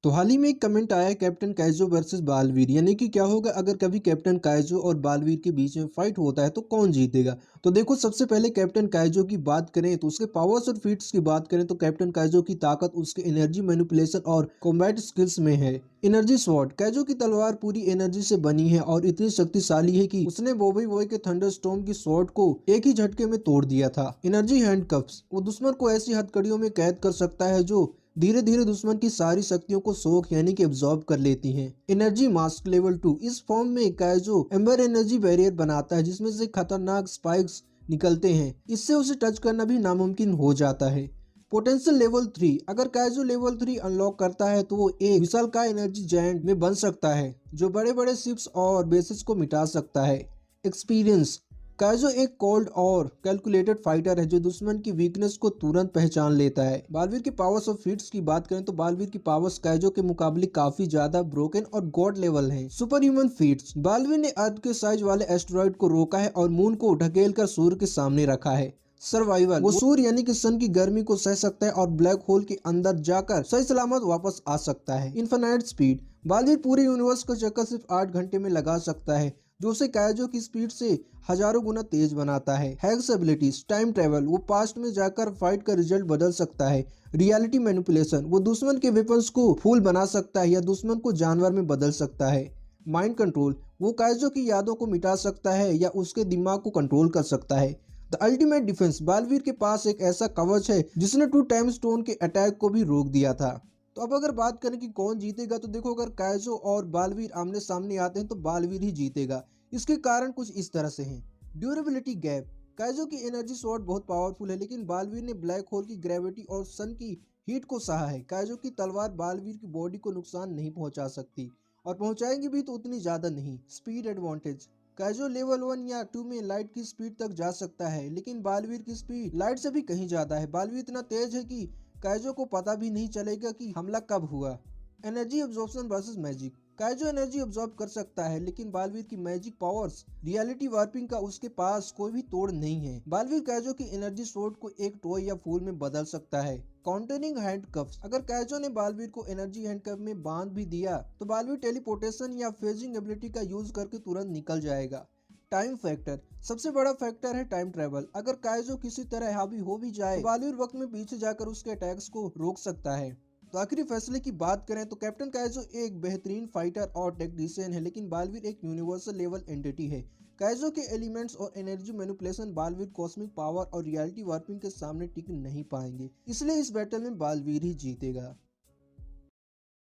तो हाल ही में एक कमेंट आया है कैप्टन काइजो वर्सेस बालवीर, यानी कि क्या होगा अगर कभी कैप्टन काइजो और बालवीर के बीच में फाइट होता है तो कौन जीतेगा। तो देखो, सबसे पहले कैप्टन काइजो की बात करें तो उसके पावर्स और फीट्स की बात करें तो कैप्टन काइजो की ताकत उसके एनर्जी मैनिपुलेशन और कॉम्बैट स्किल्स में है। एनर्जी स्वॉर्ड, काइजो की तलवार पूरी एनर्जी से बनी है और इतनी शक्तिशाली है कि उसने बॉबी बॉय के थंडरस्टॉर्म की स्वॉर्ड को एक ही झटके में तोड़ दिया था। एनर्जी हैंडकफ्स, वो दुश्मन को ऐसी हथकड़ियों में कैद कर सकता है जो धीरे धीरे दुश्मन की सारी शक्तियों को सोख यानी कि एब्जॉर्ब कर लेती हैं। एनर्जी मास्क लेवल 2, इस फॉर्म में काइजो एम्बर एनर्जी बैरियर बनाता है जिसमें से खतरनाक स्पाइक्स निकलते हैं। इससे उसे टच करना भी नामुमकिन हो जाता है। पोटेंशियल लेवल 3, अगर काइजो लेवल 3 अनलॉक करता है तो वो एक विशालकाय एनर्जी जायंट में बन सकता है जो बड़े बड़े शिप्स और बेसेस को मिटा सकता है। एक्सपीरियंस, काइजो एक कोल्ड और कैलकुलेटेड फाइटर है जो दुश्मन की वीकनेस को तुरंत पहचान लेता है। बालवीर की पावर्स और फीट्स की बात करें तो बालवीर की पावर्स काइजो के मुकाबले काफी ज्यादा ब्रोकन और गॉड लेवल हैं। सुपर ह्यूमन फीट्स, बालवीर ने अर्थ के साइज वाले एस्टेरॉइड को रोका है और मून को ढकेल कर सूर्य के सामने रखा है। सर्वाइवल, वो सूर्य यानी कि सन की गर्मी को सह सकता है और ब्लैक होल के अंदर जाकर सही सलामत वापस आ सकता है। इन्फिनाइट स्पीड, बालवीर पूरे यूनिवर्स का चक्कर सिर्फ 8 घंटे में लगा सकता है जो उसे काइजो की स्पीड से हजारों गुना तेज बनाता है। हैक्स एबिलिटीज, टाइम ट्रेवल, वो पास्ट में जाकर फाइट का रिजल्ट बदल सकता है। रियलिटी मैनिपुलेशन, वो दुश्मन के वेपन्स को फूल बना सकता है या दुश्मन को जानवर में बदल सकता है। माइंड कंट्रोल, वो काइजो की यादों को मिटा सकता है या उसके दिमाग को कंट्रोल कर सकता है। द अल्टीमेट डिफेंस, बालवीर के पास एक ऐसा कवच है जिसने 2 टाइम स्टोन के अटैक को भी रोक दिया था। तो अब अगर बात करें कि कौन जीतेगा तो देखो, अगर काइजो और बालवीर आमने सामने आते हैं तो बालवीर ही जीतेगा। इसके कारण कुछ इस तरह से हैं। ड्यूरेबिलिटी गैप, काइजो की एनर्जी स्वॉर्ड बहुत पावरफुल है लेकिन बालवीर ने ब्लैक होल की ग्रेविटी और सन की हीट को सहा है। काइजो की तलवार बालवीर की बॉडी को नुकसान नहीं पहुंचा सकती और पहुंचाएंगी भी तो उतनी ज्यादा नहीं। स्पीड एडवांटेज, काइजो लेवल 1 या 2 में लाइट की स्पीड तक जा सकता है लेकिन बालवीर की स्पीड लाइट से भी कहीं ज्यादा है। बालवीर इतना तेज है कि काइजो को पता भी नहीं चलेगा कि हमला कब हुआ। एनर्जी अब्जॉर्प्शन वर्सेस मैजिक, काइजो एनर्जी अब्जॉर्ब कर सकता है लेकिन बालवीर की मैजिक पावर्स रियलिटी वार्पिंग का उसके पास कोई भी तोड़ नहीं है। बालवीर काइजो की एनर्जी स्वॉर्ड को एक टॉय या फूल में बदल सकता है। काउंटरिंग हैंडकफ्स, अगर काइजो ने बालवीर को एनर्जी हैंडकफ में बांध भी दिया तो बालवीर टेलीपोर्टेशन या फेजिंग एबिलिटी का यूज करके तुरंत निकल जाएगा। टाइम फैक्टर, सबसे बड़ा फैक्टर है टाइम ट्रेवल। अगर काइजो किसी तरह हावी हो भी जाए तो बालवीर वक्त में पीछे जाकर उसके अटैक्स को रोक सकता है। तो आखिरी फैसले की बात करें तो कैप्टन काइजो एक बेहतरीन फाइटर और टेक्नीशियन है लेकिन बालवीर एक यूनिवर्सल लेवल एंटिटी है। काइजो के एलिमेंट्स और energy manipulation Baalveer cosmic power और रियलिटी वार्पिंग के सामने टिक नहीं पाएंगे, इसलिए इस बैटल में बालवीर ही जीतेगा।